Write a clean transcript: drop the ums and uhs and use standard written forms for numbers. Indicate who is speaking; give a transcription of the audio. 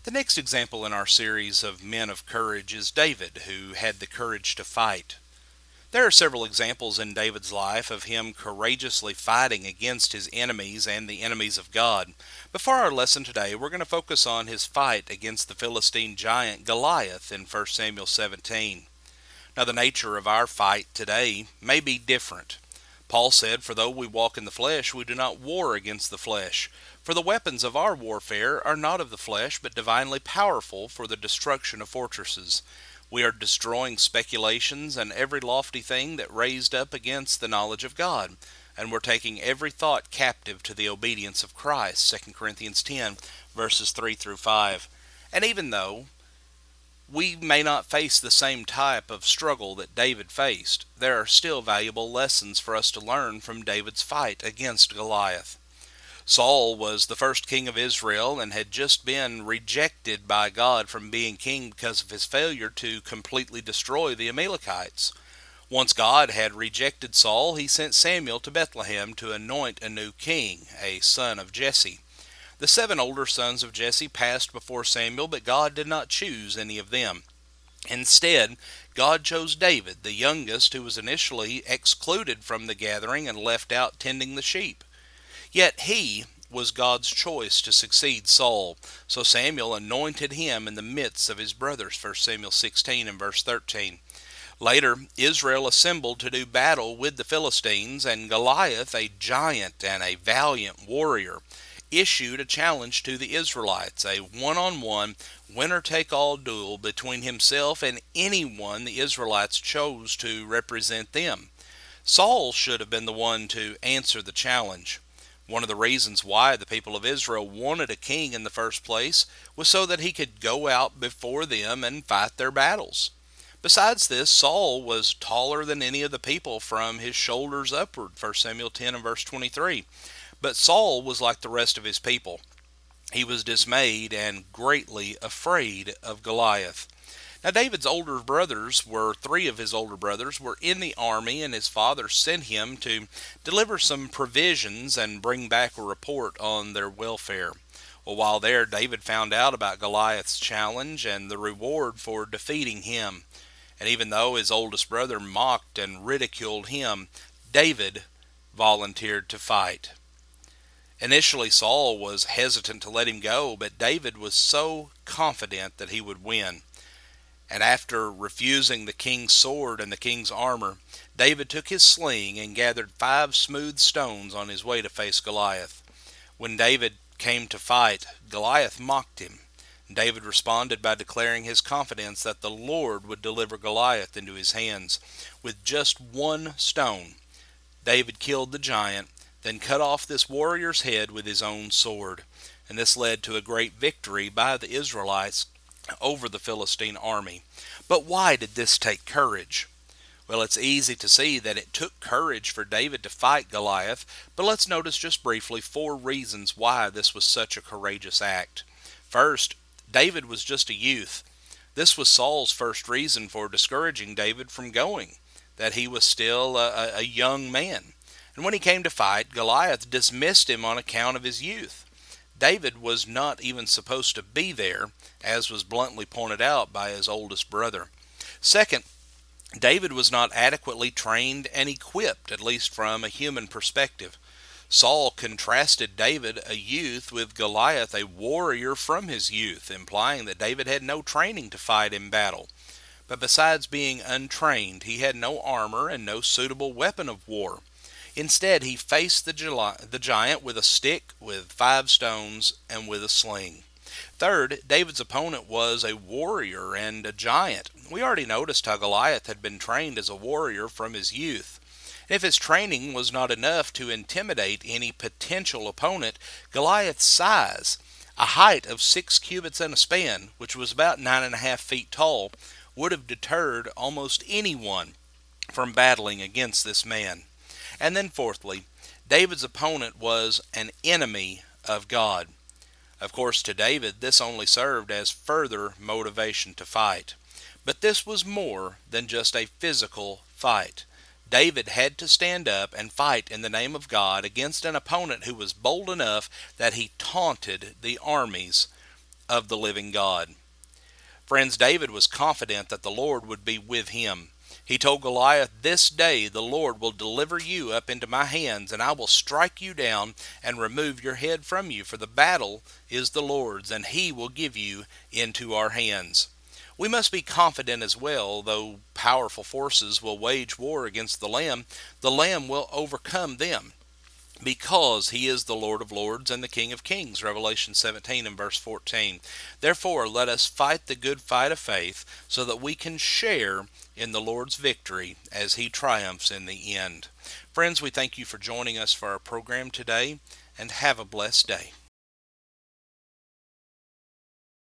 Speaker 1: The next example in our series of men of courage is David, who had the courage to fight. There are several examples in David's life of him courageously fighting against his enemies and the enemies of God. But for our lesson today, we're going to focus on his fight against the Philistine giant Goliath in 1 Samuel 17. Now, the nature of our fight today may be different. Paul said, "For though we walk in the flesh, we do not war against the flesh. For the weapons of our warfare are not of the flesh, but divinely powerful for the destruction of fortresses. We are destroying speculations and every lofty thing that raised up against the knowledge of God. And we're taking every thought captive to the obedience of Christ." 2 Corinthians 10, verses 3 through 5. And even though we may not face the same type of struggle that David faced, there are still valuable lessons for us to learn from David's fight against Goliath. Saul was the first king of Israel and had just been rejected by God from being king because of his failure to completely destroy the Amalekites. Once God had rejected Saul, he sent Samuel to Bethlehem to anoint a new king, a son of Jesse. The 7 older sons of Jesse passed before Samuel, but God did not choose any of them. Instead, God chose David, the youngest, who was initially excluded from the gathering and left out tending the sheep. Yet he was God's choice to succeed Saul, so Samuel anointed him in the midst of his brothers, 1 Samuel 16 and verse 13. Later, Israel assembled to do battle with the Philistines, and Goliath, a giant and a valiant warrior, issued a challenge to the Israelites, a one-on-one, winner-take-all duel between himself and anyone the Israelites chose to represent them. Saul should have been the one to answer the challenge. One of the reasons why the people of Israel wanted a king in the first place was so that he could go out before them and fight their battles. Besides this, Saul was taller than any of the people from his shoulders upward, 1 Samuel 10 and verse 23. But Saul was like the rest of his people. He was dismayed and greatly afraid of Goliath. Now, David's older brothers three of his older brothers were in the army, and his father sent him to deliver some provisions and bring back a report on their welfare. Well, while there, David found out about Goliath's challenge and the reward for defeating him. And even though his oldest brother mocked and ridiculed him, David volunteered to fight. Initially, Saul was hesitant to let him go, but David was so confident that he would win. And after refusing the king's sword and the king's armor, David took his sling and gathered 5 smooth stones on his way to face Goliath. When David came to fight, Goliath mocked him. David responded by declaring his confidence that the Lord would deliver Goliath into his hands. With just 1 stone, David killed the giant, then cut off this warrior's head with his own sword. And this led to a great victory by the Israelites over the Philistine army. But why did this take courage? Well, it's easy to see that it took courage for David to fight Goliath, but let's notice just briefly 4 reasons why this was such a courageous act. First, David was just a youth. This was Saul's first reason for discouraging David from going, that he was still a young man. And when he came to fight, Goliath dismissed him on account of his youth. David was not even supposed to be there, as was bluntly pointed out by his oldest brother. Second, David was not adequately trained and equipped, at least from a human perspective. Saul contrasted David, a youth, with Goliath, a warrior from his youth, implying that David had no training to fight in battle. But besides being untrained, he had no armor and no suitable weapon of war. Instead, he faced the giant with a stick, with 5 stones, and with a sling. Third, David's opponent was a warrior and a giant. We already noticed how Goliath had been trained as a warrior from his youth. And if his training was not enough to intimidate any potential opponent, Goliath's size, a height of 6 cubits and a span, which was about 9.5 feet tall, would have deterred almost anyone from battling against this man. And then fourthly, David's opponent was an enemy of God. Of course, to David, this only served as further motivation to fight. But this was more than just a physical fight. David had to stand up and fight in the name of God against an opponent who was bold enough that he taunted the armies of the living God. Friends, David was confident that the Lord would be with him. He told Goliath, "This day the Lord will deliver you up into my hands, and I will strike you down and remove your head from you, for the battle is the Lord's, and he will give you into our hands." We must be confident as well. Though powerful forces will wage war against the Lamb will overcome them, because he is the Lord of lords and the King of kings. Revelation 17 and verse 14. Therefore, let us fight the good fight of faith, so that we can share in the Lord's victory as he triumphs in the end. Friends, we thank you for joining us for our program today, and have a blessed day.